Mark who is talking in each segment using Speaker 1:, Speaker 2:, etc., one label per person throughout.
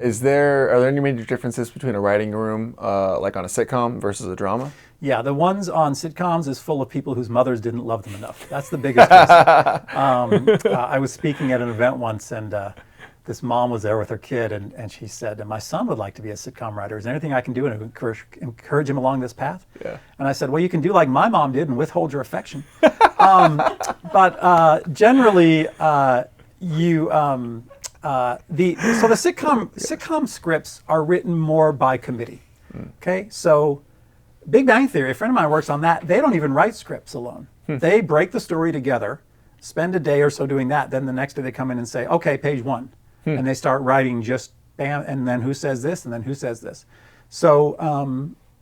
Speaker 1: Are there any major differences between a writing room, like on a sitcom versus a drama?
Speaker 2: Yeah, the ones on sitcoms is full of people whose mothers didn't love them enough. That's the biggest difference. I was speaking at an event once, and this mom was there with her kid, and she said, my son would like to be a sitcom writer. Is there anything I can do to encourage him along this path?
Speaker 1: Yeah.
Speaker 2: And I said, well, you can do like my mom did and withhold your affection. But generally, the sitcom scripts are written more by committee. Okay, so Big Bang Theory, a friend of mine works on that. They don't even write scripts alone. They break the story together, spend a day or so doing that. Then the next day they come in and say, okay, page 1. And they start writing just bam, and then who says this, and then who says this. So,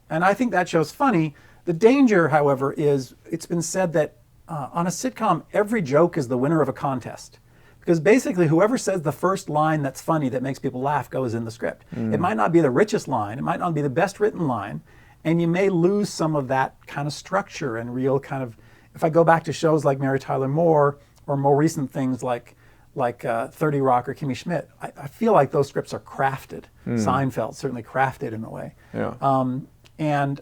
Speaker 2: and I think that show's funny. The danger, however, is it's been said that on a sitcom, every joke is the winner of a contest. Because basically, whoever says the first line that's funny, that makes people laugh, goes in the script. It might not be the richest line, it might not be the best written line, and you may lose some of that kind of structure and real kind of, if I go back to shows like Mary Tyler Moore, or more recent things like 30 Rock or Kimmy Schmidt, I feel like those scripts are crafted. Seinfeld certainly crafted in a way.
Speaker 1: Yeah.
Speaker 2: And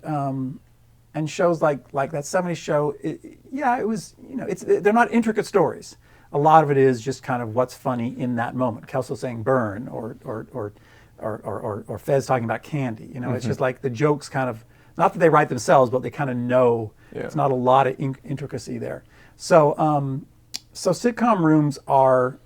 Speaker 2: shows like that 70s show, it was, they're not intricate stories. A lot of it is just kind of what's funny in that moment. Kelso saying burn, or Fez talking about candy. It's just like the jokes kind of, not that they write themselves, but they kind of know.
Speaker 1: Yeah.
Speaker 2: It's not a lot of intricacy there. So sitcom rooms are,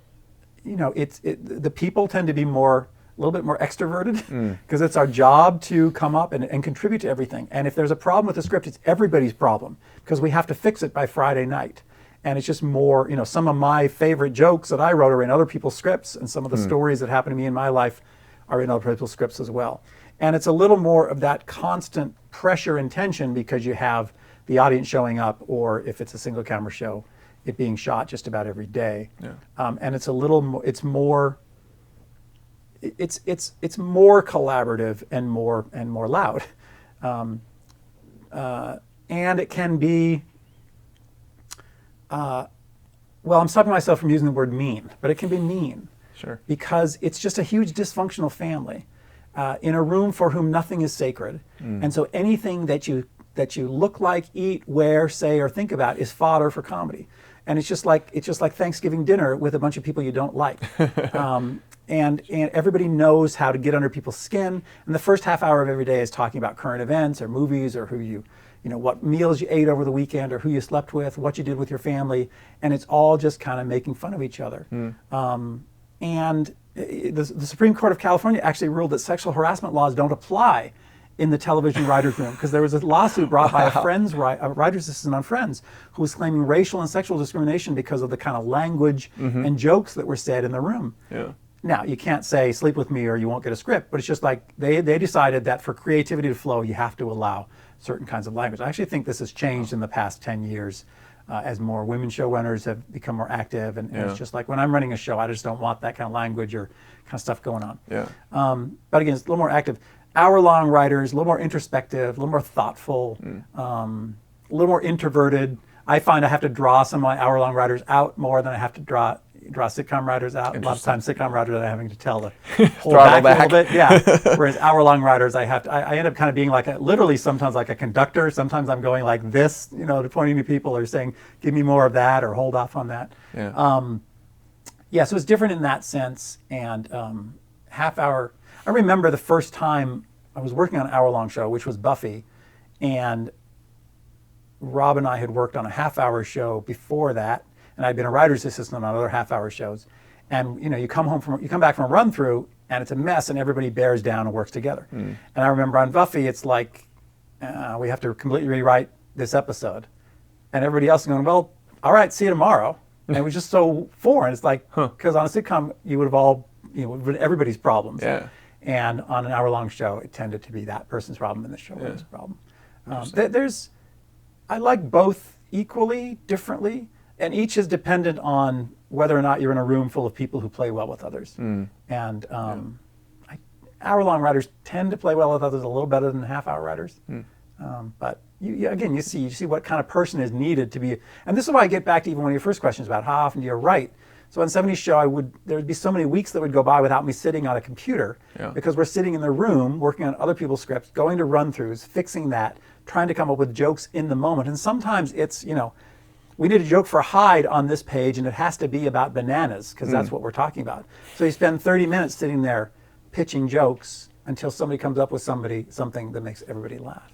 Speaker 2: the people tend to be a little bit more extroverted, because it's our job to come up and contribute to everything. And if there's a problem with the script, it's everybody's problem, because we have to fix it by Friday night. And it's just more, some of my favorite jokes that I wrote are in other people's scripts, and some of the stories that happen to me in my life are in other people's scripts as well. And it's a little more of that constant pressure and tension, because you have the audience showing up, or if it's a single camera show, it being shot just about every day.
Speaker 1: Yeah.
Speaker 2: And it's a little more, it's more collaborative and more loud. And it can be, I'm stopping myself from using the word mean, but it can be mean.
Speaker 1: Sure.
Speaker 2: Because it's just a huge dysfunctional family in a room for whom nothing is sacred. And so anything that you look like, eat, wear, say, or think about is fodder for comedy. And it's just like Thanksgiving dinner with a bunch of people you don't like. And everybody knows how to get under people's skin. And the first half hour of every day is talking about current events or movies, or what meals you ate over the weekend, or who you slept with, what you did with your family. And it's all just kind of making fun of each other. And the Supreme Court of California actually ruled that sexual harassment laws don't apply in the television writer's room, because there was a lawsuit brought by a writer's assistant on Friends, who was claiming racial and sexual discrimination because of the kind of language and jokes that were said in the room.
Speaker 1: Yeah.
Speaker 2: Now, you can't say, sleep with me or you won't get a script, but it's just like they decided that for creativity to flow, you have to allow certain kinds of language. I actually think this has changed in the past 10 years as more women showrunners have become more active. And it's just like, when I'm running a show, I just don't want that kind of language or kind of stuff going on.
Speaker 1: Yeah.
Speaker 2: But again, it's a little more active. Hour-long writers, a little more introspective, a little more thoughtful, a little more introverted. I find I have to draw some of my hour-long writers out more than I have to draw sitcom writers out. A lot of times sitcom writers are having to tell to hold back a little bit. Yeah. Whereas hour-long writers, I end up kind of being like literally sometimes like a conductor. Sometimes I'm going like this, pointing to people or saying, give me more of that, or hold off on that.
Speaker 1: Yeah.
Speaker 2: So it's different in that sense. And half hour, I remember the first time I was working on an hour-long show, which was Buffy, and Rob and I had worked on a half-hour show before that, and I'd been a writer's assistant on other half-hour shows. And you come back from a run-through, and it's a mess, and everybody bears down and works together. And I remember on Buffy, it's like we have to completely rewrite this episode, and everybody else is going, well, all right, see you tomorrow. And it was just so foreign. It's like, because on a sitcom, you would have all, everybody's problems.
Speaker 1: Yeah.
Speaker 2: And on an hour-long show, it tended to be that person's problem and the showrunner's problem. I like both equally, differently, and each is dependent on whether or not you're in a room full of people who play well with others. And hour-long writers tend to play well with others a little better than half-hour writers. But you see what kind of person is needed to be. And this is why I get back to even one of your first questions about how often do you write. So on 70s Show, there would be so many weeks that would go by without me sitting on a computer because we're sitting in the room working on other people's scripts, going to run-throughs, fixing that, trying to come up with jokes in the moment. And sometimes it's, we need a joke for Hyde on this page and it has to be about bananas because that's what we're talking about. So you spend 30 minutes sitting there pitching jokes until somebody comes up with something that makes everybody laugh.